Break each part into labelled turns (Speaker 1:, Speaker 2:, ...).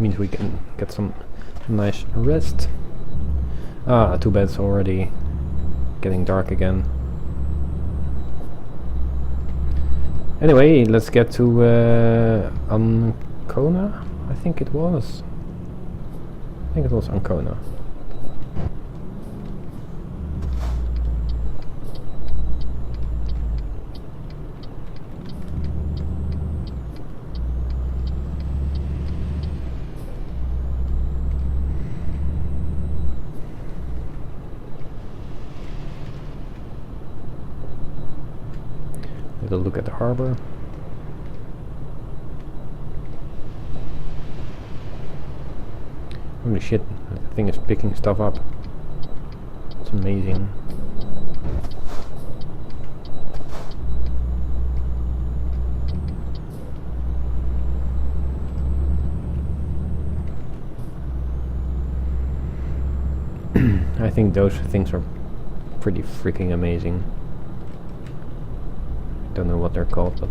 Speaker 1: means we can get some nice rest. Ah, too bad it's already getting dark again. Anyway, let's get to Ancona. I think it was Ancona. Look at the harbor. Holy shit, that thing is picking stuff up. It's amazing. I think those things are pretty freaking amazing. Don't know what they're called, but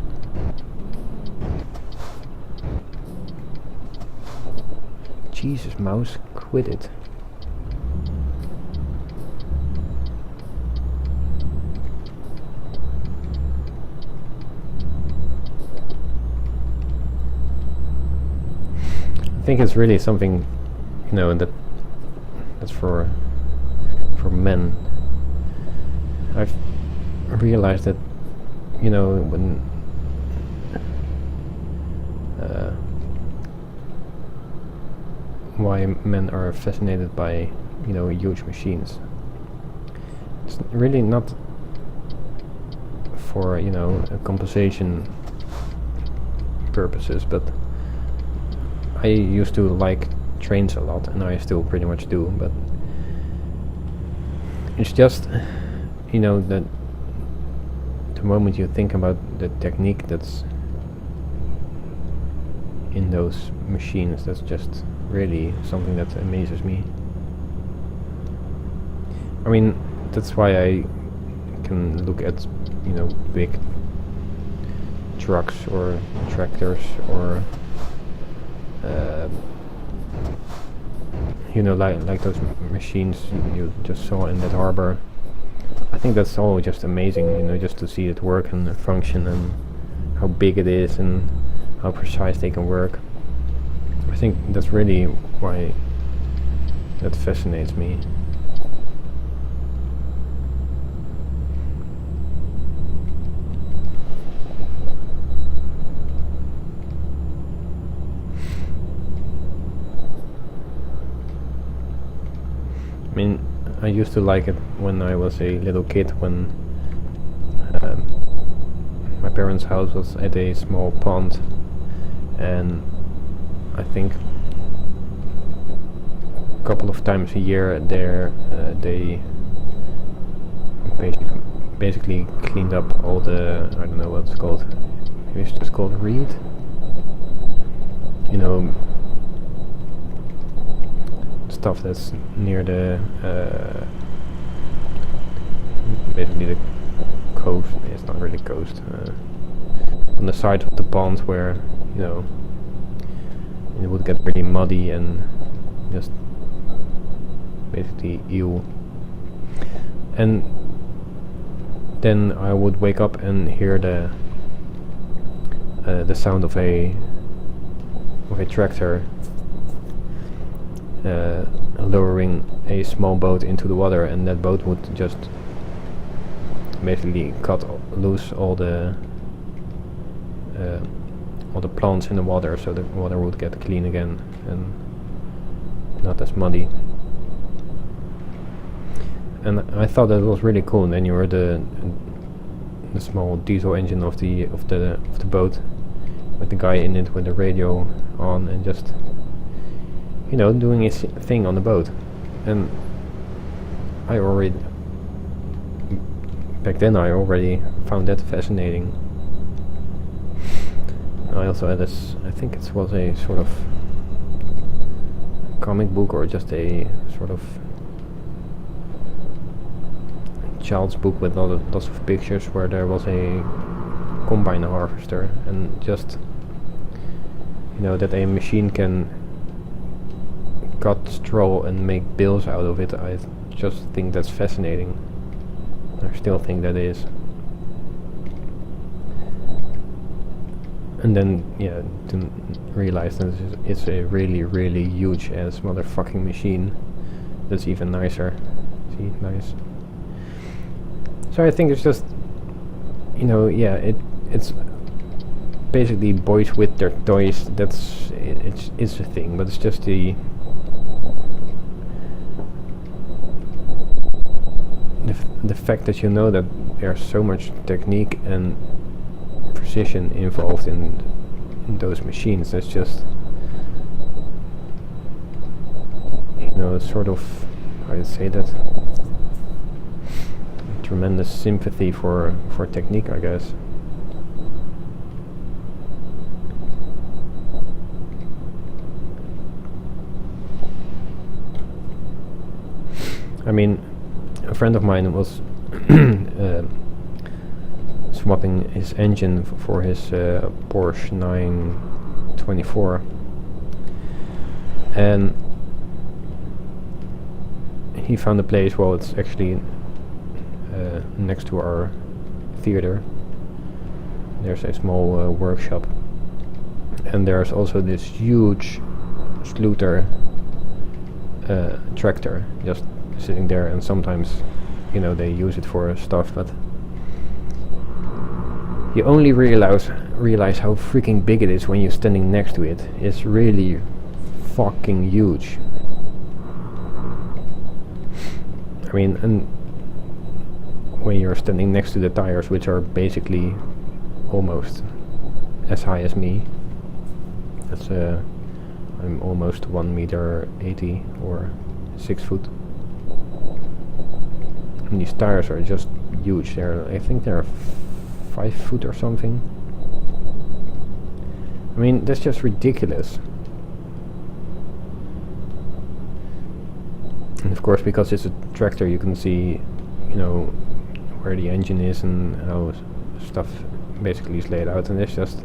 Speaker 1: Jesus, mouse, quit it. I think it's really something, you know, that's for men. I've realized that, you know, when why men are fascinated by, you know, huge machines. It's really not for, you know, compensation purposes, but I used to like trains a lot, and I still pretty much do, but it's just, you know, that the moment you think about the technique that's in those machines, that's just really something that amazes me. I mean, that's why I can look at, you know, big trucks or tractors or you know, like those machines you just saw in that harbor. I think that's all just amazing, you know, just to see it work and function and how big it is and how precise they can work. I think that's really why that fascinates me. I mean, I used to like it when I was a little kid, when my parents' house was at a small pond, and I think a couple of times a year there they basically cleaned up all the, I don't know what it's called, maybe it's just called reed, you know, stuff that's near the basically the coast. It's not really coast, on the side of the pond where, you know, it would get really muddy and just basically ew. And then I would wake up and hear the sound of a tractor lowering a small boat into the water, and that boat would just basically cut loose all the plants in the water, so the water would get clean again and not as muddy. And I thought that was really cool. And then you heard the small diesel engine of the boat with the guy in it with the radio on and just, you know, doing his thing on the boat. And back then I already found that fascinating. I also had this, I think it was a sort of comic book or just a sort of child's book with lots of pictures where there was a combine harvester, and just, you know, that a machine can cut straw and make bills out of it. I just think that's fascinating. I still think that is. And then, yeah, to realize that it's a really, really huge ass motherfucking machine. That's even nicer. See, nice. So I think it's just, you know, yeah, it's basically boys with their toys. That's it's a thing, but it's just the fact that you know that there's so much technique and precision involved in those machines. That's just, you know, sort of, how do you say that? Tremendous sympathy for technique, I guess. I mean, a friend of mine was swapping his engine for his Porsche 924, and he found a place. Well, it's actually next to our theater. There's a small workshop, and there's also this huge Sluter tractor just sitting there, and sometimes, you know, they use it for stuff, but you only realize how freaking big it is when you're standing next to it. It's really fucking huge. I mean, and when you're standing next to the tires, which are basically almost as high as me, that's I'm almost 1.80 m or 6 foot. And these tires are just huge. I think they're 5 foot or something. I mean, that's just ridiculous. And of course, because it's a tractor, you can see, you know, where the engine is and how stuff basically is laid out. And it's just,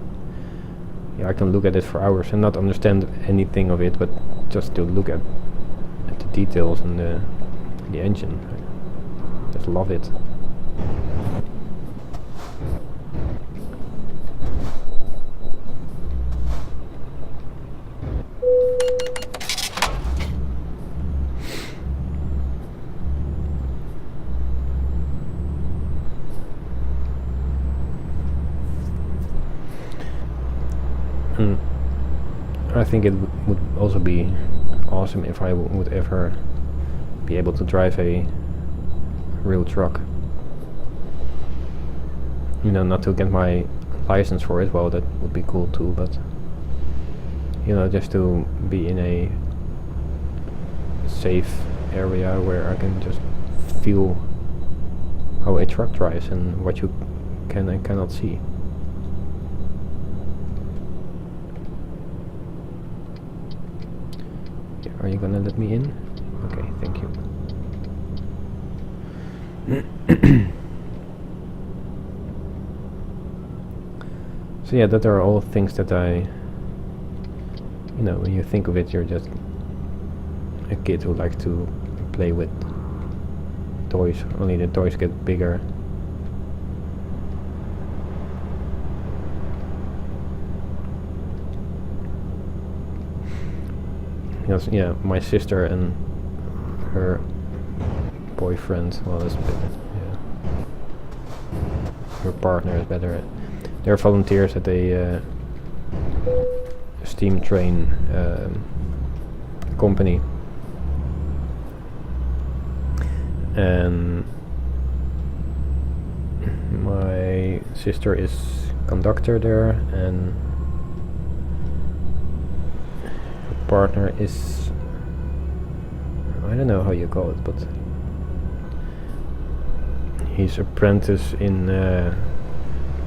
Speaker 1: yeah, I can look at it for hours and not understand anything of it, but just to look at the details and the engine. I just love it. And I think it would also be awesome if I would ever be able to drive a real truck. You know, not to get my license for it, well, that would be cool too, but, you know, just to be in a safe area where I can just feel how a truck drives and what you can and cannot see. Yeah, are you gonna let me in? Okay, thank you. So yeah, that are all things that I, you know, when you think of it, you're just a kid who likes to play with toys, only the toys get bigger. Because, yeah, my sister and her boyfriend, well, that's better, yeah. Her partner is better. They're volunteers at a steam train company. And my sister is conductor there, and her partner is, I don't know how you call it, but he's apprentice in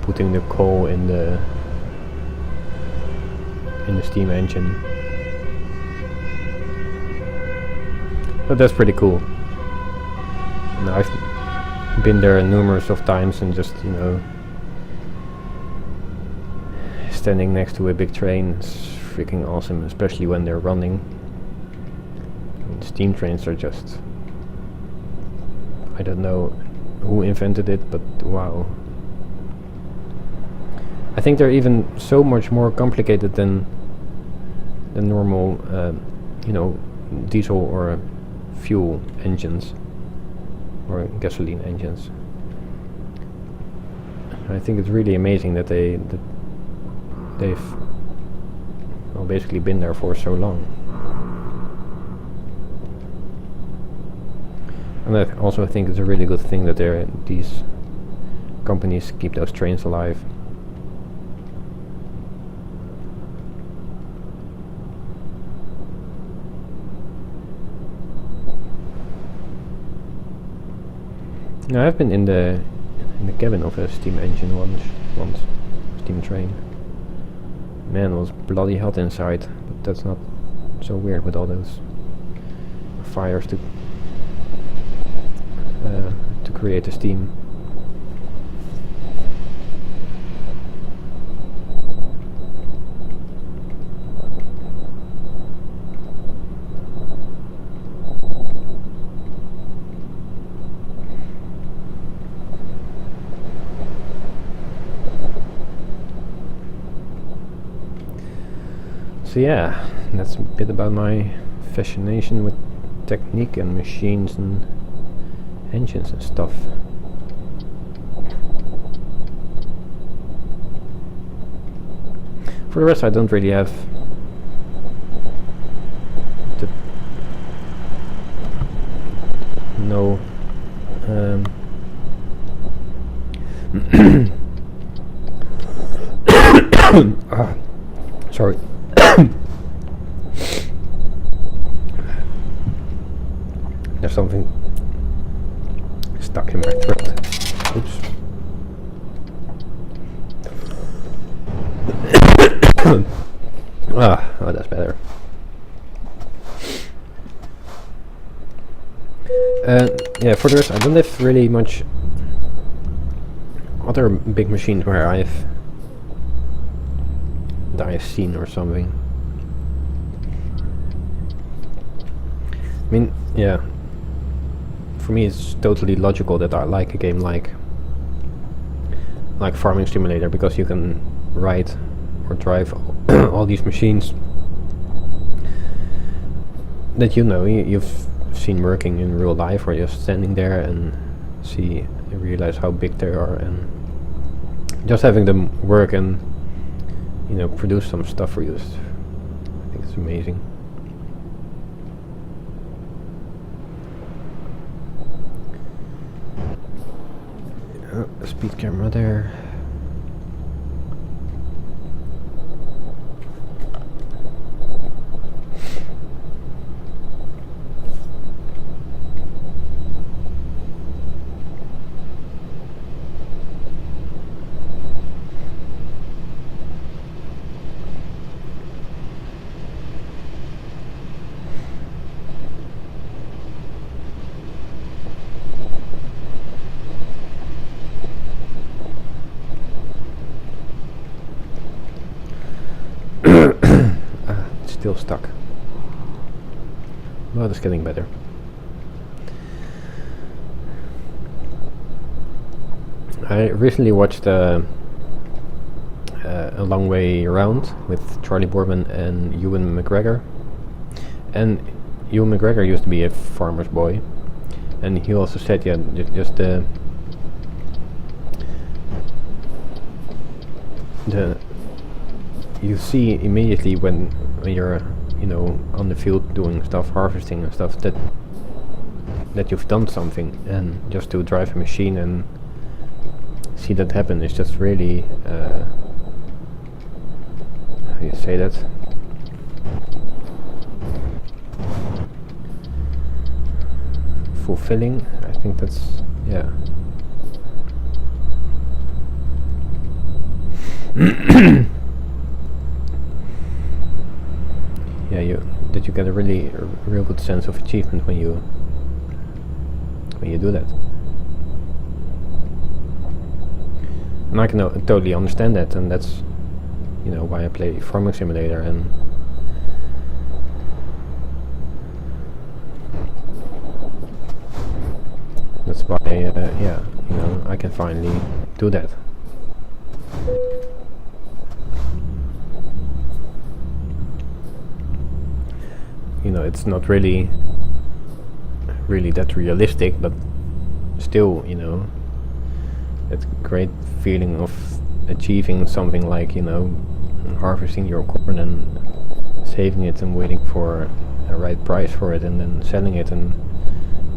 Speaker 1: putting the coal in the steam engine. But that's pretty cool. And I've been there numerous of times and just, you know, standing next to a big train is freaking awesome, especially when they're running. steam trains are just, I don't know who invented it, but wow. I think they're even so much more complicated than normal, diesel or fuel engines or gasoline engines. I think it's really amazing that they've basically been there for so long. And I also think it's a really good thing that these companies keep those trains alive. Now, I've been in the cabin of a steam engine once, steam train. Man, it was bloody hot inside, but that's not so weird with all those fires to create the steam. So yeah, that's a bit about my fascination with technique and machines and engines and stuff. For the rest, I don't really have sorry. There's something stuck in my throat. Oops. Oh, that's better. Yeah, for the rest, I don't have really much other big machines where I've seen or something. I mean, yeah, for me it's totally logical that I like a game like Farming Simulator, because you can ride or drive all these machines that you've seen working in real life, or just standing there and realize how big they are, and just having them work and produce some stuff for you. I think it's amazing. Speed camera there. Still stuck. Well, it's getting better. I recently watched A Long Way Around with Charlie Boorman and Ewan McGregor. And Ewan McGregor used to be a farmer's boy, and he also said, yeah, just you see immediately when you're on the field doing stuff, harvesting and stuff, that you've done something, and just to drive a machine and see that happen is just really how do you say that? Fulfilling, I think that's, yeah. Yeah, you get a real good sense of achievement when you do that. And I can totally understand that, and that's why I play Farming Simulator. And why, yeah, you know, I can finally do that. You know, it's not really that realistic, but still, you know, that great feeling of achieving something like, you know, harvesting your corn and saving it and waiting for a right price for it and then selling it and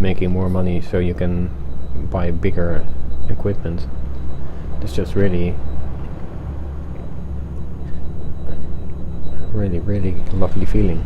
Speaker 1: making more money so you can buy bigger equipment. It's just really lovely feeling.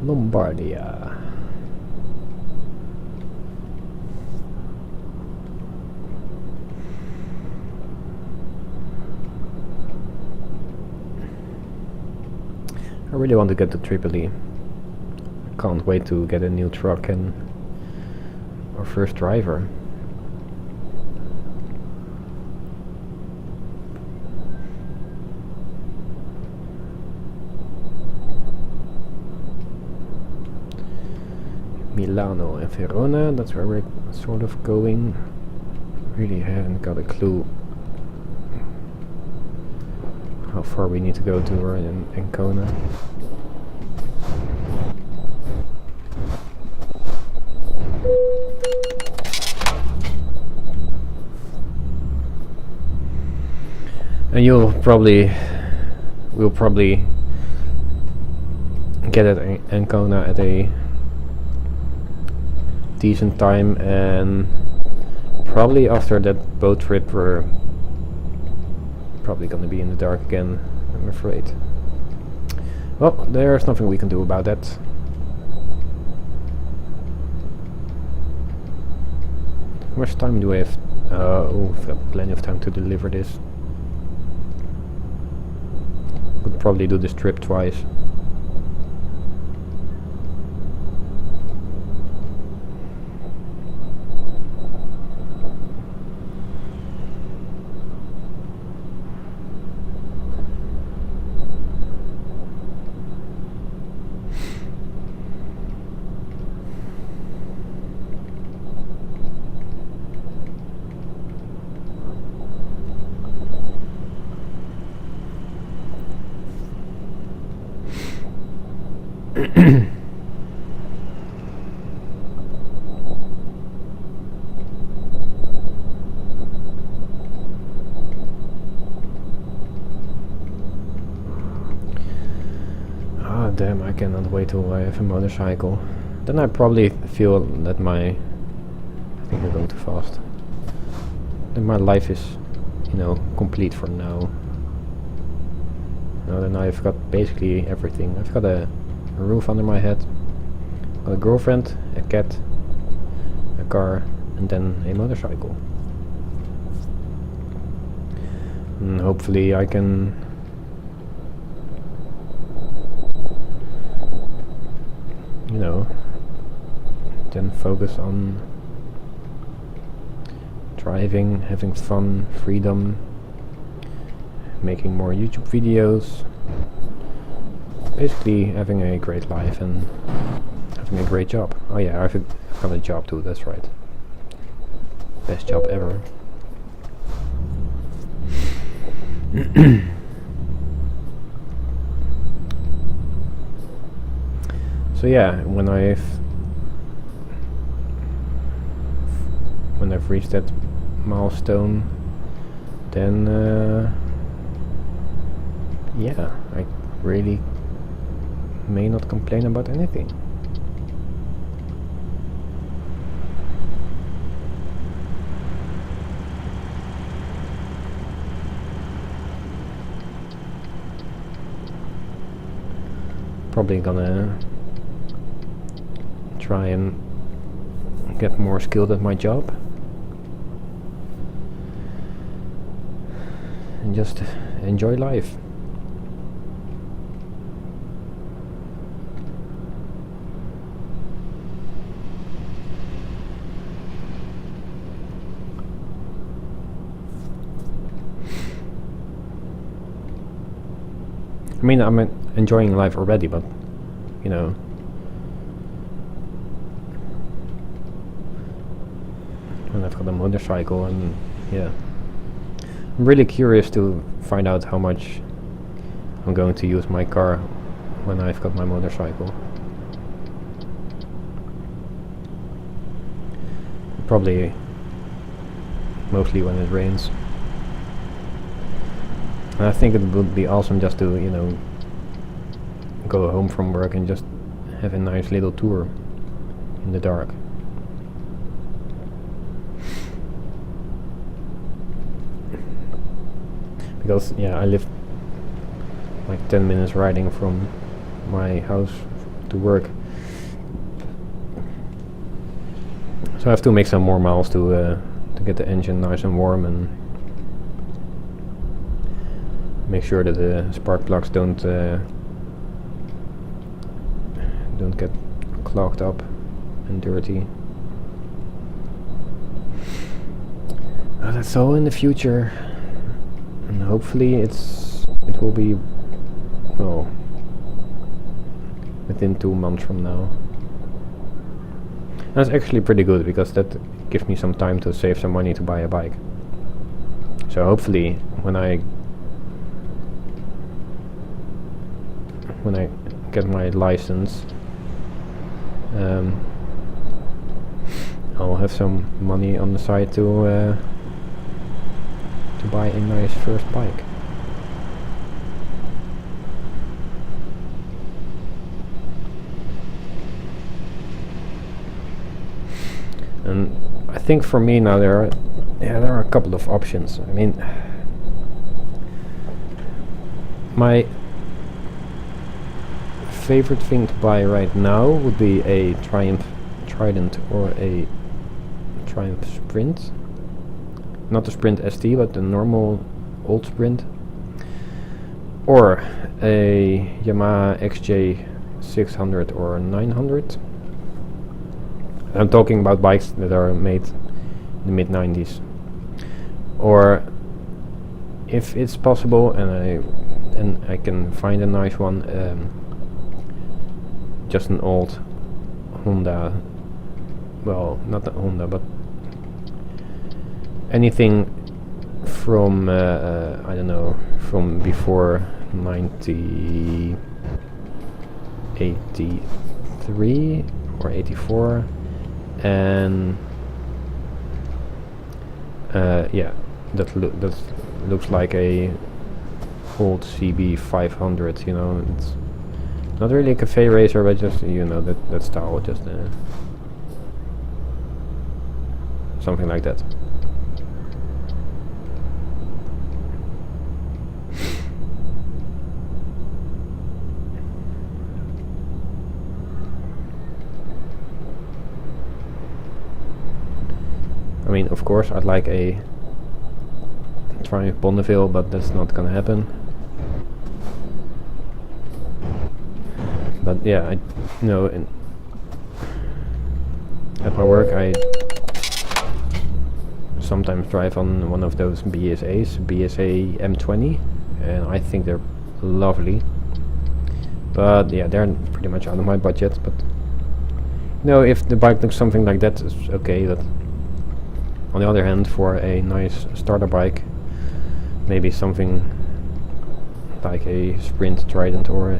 Speaker 1: Lombardia. I really want to get to Tripoli. Can't wait to get a new truck and our first driver. Milano and Verona, that's where we're sort of going. Really haven't got a clue how far we need to go to. We're in Ancona. And we'll probably get at Ancona at a decent time, and probably after that boat trip we're probably gonna be in the dark again, I'm afraid. Well, there's nothing we can do about that. How much time do we have? Oh, we've got plenty of time to deliver this. Could probably do this trip twice. Damn, I cannot wait till I have a motorcycle. Then I probably feel that I think we're going too fast. Then my life is, you know, complete for now. Then I've got basically everything. I've got a roof under my head, got a girlfriend, a cat, a car, and then a motorcycle. And hopefully I can then focus on driving, having fun, freedom, making more YouTube videos, basically having a great life and having a great job. Oh yeah, I've got a job too, that's right. Best job ever. So yeah, when I've reached that milestone, then yeah, I really may not complain about anything. Probably gonna try and get more skilled at my job and just enjoy life. I mean, I'm enjoying life already, but you know, and I've got a motorcycle, and yeah, I'm really curious to find out how much I'm going to use my car when I've got my motorcycle. Probably mostly when it rains. And I think it would be awesome just to, you know, go home from work and just have a nice little tour in the dark. Because, yeah, I live like 10 minutes riding from my house to work. So I have to make some more miles to get the engine nice and warm and make sure that the spark plugs don't get clogged up and dirty. That's all in the future, and hopefully it will be, well, within 2 months from now. That's actually pretty good, because that gives me some time to save some money to buy a bike. So hopefully when I get my license, I'll have some money on the side to buy a nice first bike. And I think for me now there are a couple of options. I mean, my favorite thing to buy right now would be a Triumph Trident or a Triumph Sprint. Not the Sprint ST, but the normal old Sprint. Or a Yamaha XJ600 or 900. I'm talking about bikes that are made in the mid-90s. Or if it's possible and I can find a nice one, just an old Honda, well, not a Honda, but anything from I don't know, from before 1983 or 84, and yeah, that looks like a old CB 500. You know, it's not really a cafe racer, but just, you know, that style, just something like that. I mean, of course, I'd like a Triumph Bonneville, but that's not gonna happen. But yeah, I know at my work I sometimes drive on one of those BSA M20, and I think they're lovely. But yeah, they're pretty much out of my budget. But you know, if the bike looks something like that, it's okay. But on the other hand, for a nice starter bike, maybe something like a Sprint Trident or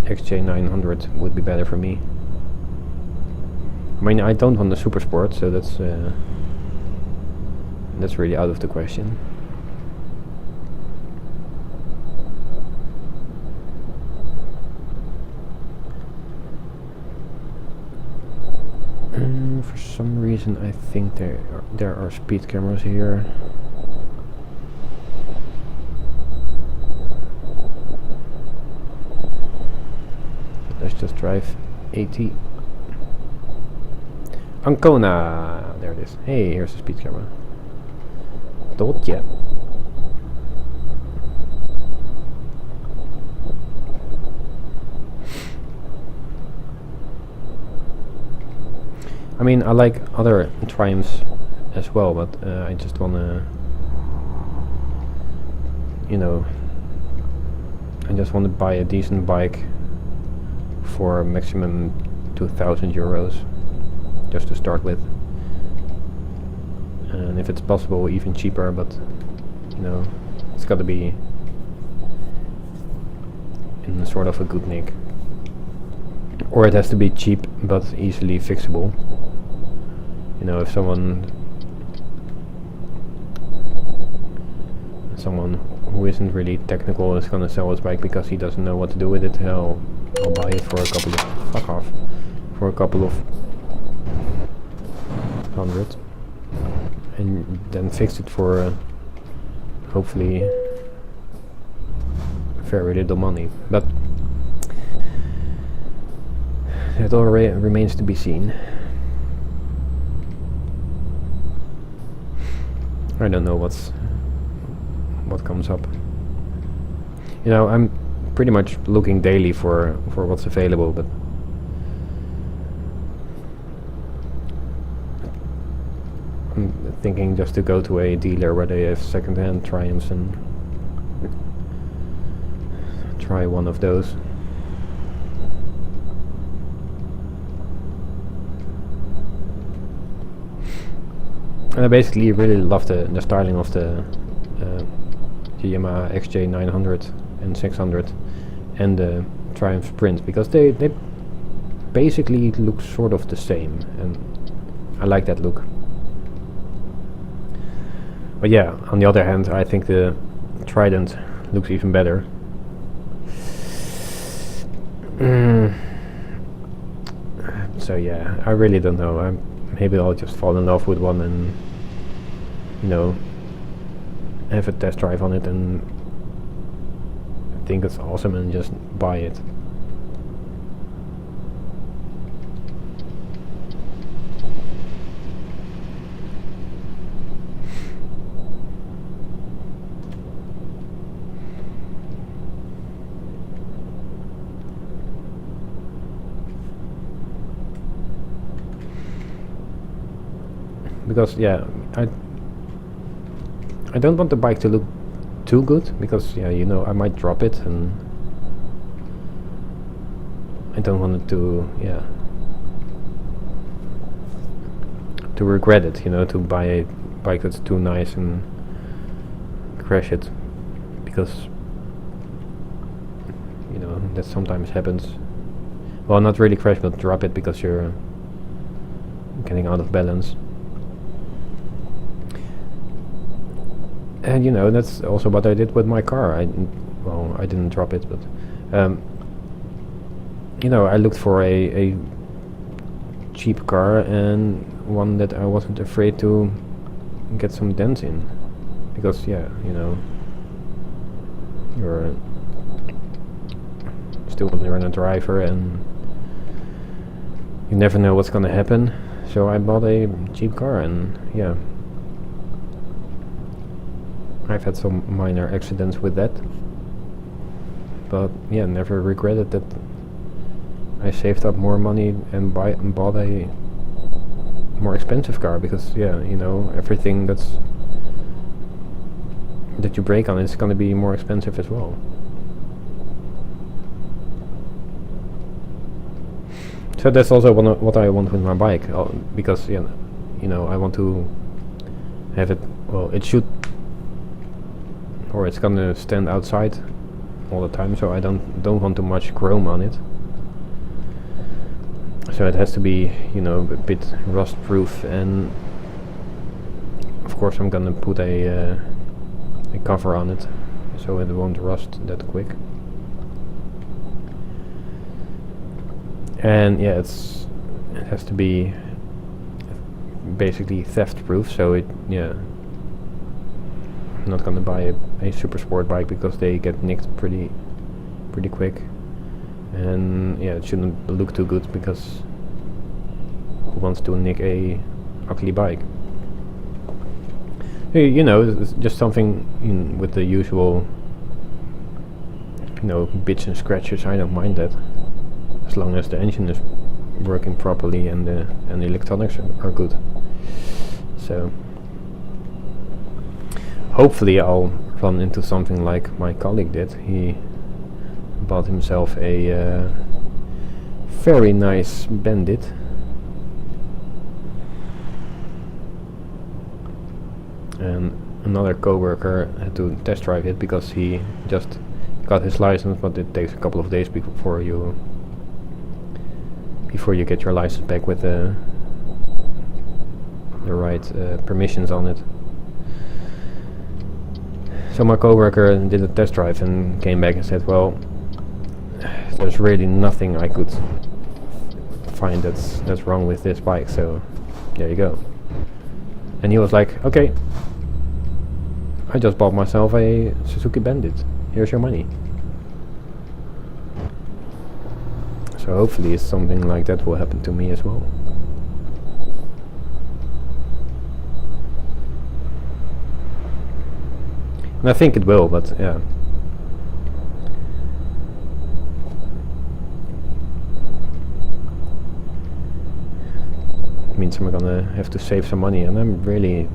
Speaker 1: XJ900 would be better for me. I mean, I don't want the Super Sport, so that's really out of the question. For some reason, I think there are speed cameras here. just drive 80. Ancona! There it is. Hey, here's the speed camera. Dolce. I mean, I like other Triumphs as well, but I just wanna, you know, I just want to buy a decent bike for maximum 2,000 euros, just to start with. And if it's possible, even cheaper, but, you know, it's gotta be in sort of a good nick. Or it has to be cheap, but easily fixable. You know, if someone who isn't really technical is gonna sell his bike because he doesn't know what to do with it, I'll buy it for a couple of for a couple of hundred, and then fix it for hopefully very little money. But it all remains to be seen. I don't know what comes up. You know, I'm pretty much looking daily for what's available, but I'm thinking just to go to a dealer where they have second-hand Triumphs and try one of those. And I basically really love the styling of the Yamaha XJ900 and 600 and the Triumph Sprint, because they basically look sort of the same, and I like that look. But yeah, on the other hand, I think the Trident looks even better. So yeah, I really don't know. Maybe I'll just fall in love with one and, you know, have a test drive on it and think it's awesome and just buy it. Because yeah, I don't want the bike to look too good, because yeah, you know, I might drop it and I don't want it to, yeah, to regret it, you know, to buy a bike that's too nice and crash it, because, you know, that sometimes happens. Well, not really crash, but drop it because you're getting out of balance. And you know, that's also what I did with my car. I didn't drop it, but you know, I looked for a cheap car and one that I wasn't afraid to get some dents in, because yeah, you know, you're still a driver and you never know what's gonna happen. So I bought a cheap car, and yeah, I've had some minor accidents with that, but yeah, never regretted that I saved up more money and bought a more expensive car, because yeah, you know, everything that you break on is gonna be more expensive as well. So that's also what I want with my bike, because yeah, you know, I want to have it, well, it should, or it's gonna stand outside all the time, so I don't want too much chrome on it. So it has to be, you know, a bit rust proof, and of course I'm gonna put a cover on it so it won't rust that quick. And yeah, it has to be basically theft proof, so it, yeah, I'm not gonna buy a super sport bike because they get nicked pretty quick, and yeah, it shouldn't look too good because who wants to nick a ugly bike? You know, it's just something with the usual, you know, bits and scratches. I don't mind that, as long as the engine is working properly and the electronics are good. So hopefully I'll run into something like my colleague did. He bought himself a very nice Bandit. And another co-worker had to test drive it because he just got his license, but it takes a couple of days before you get your license back with the right permissions on it. So my coworker did a test drive and came back and said, well, there's really nothing I could find that's wrong with this bike, so there you go. And he was like, okay, I just bought myself a Suzuki Bandit, here's your money. So hopefully something like that will happen to me as well. And I think it will, but yeah. It means I'm gonna have to save some money, and I'm really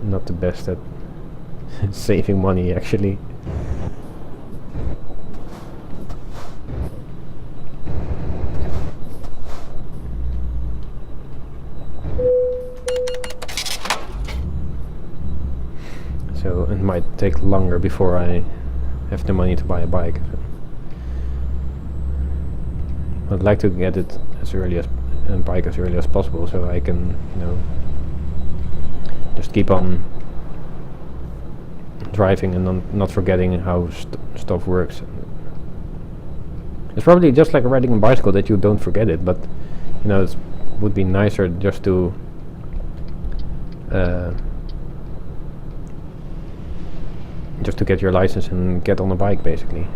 Speaker 1: not the best at saving money actually. So it might take longer before I have the money to buy a bike. I'd like to get it as early as possible, so I can, you know, just keep on driving and not forgetting how stuff works. It's probably just like riding a bicycle that you don't forget it, but you know, it would be nicer just to get your license and get on a bike, basically.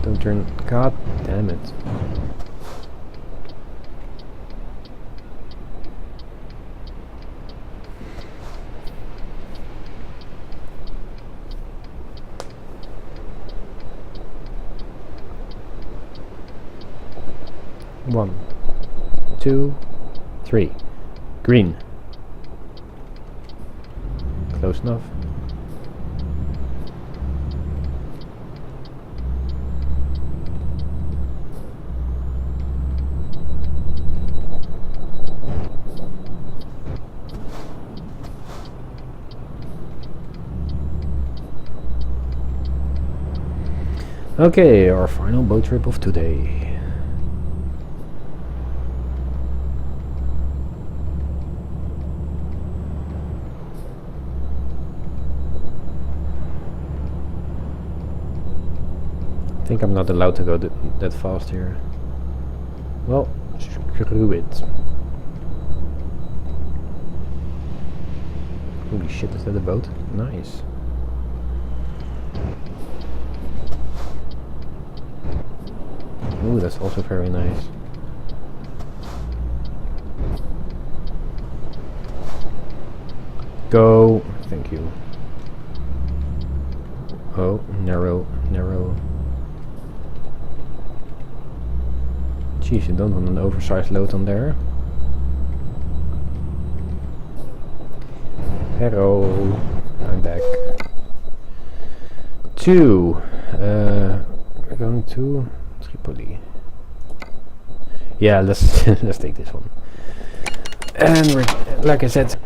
Speaker 1: Don't turn. God damn it. One, 2, 3. Green. Close enough. Okay, our final boat trip of today. I think I'm not allowed to go that fast here. Well, screw it. Holy shit, is that a boat? Nice. Ooh, that's also very nice. Go. Thank you. Oh, narrow, narrow. Jeez, you don't want an oversized load on there. Hello. I'm back. 2. We're going to Tripoli. Yeah, let's let's take this one. And like I said,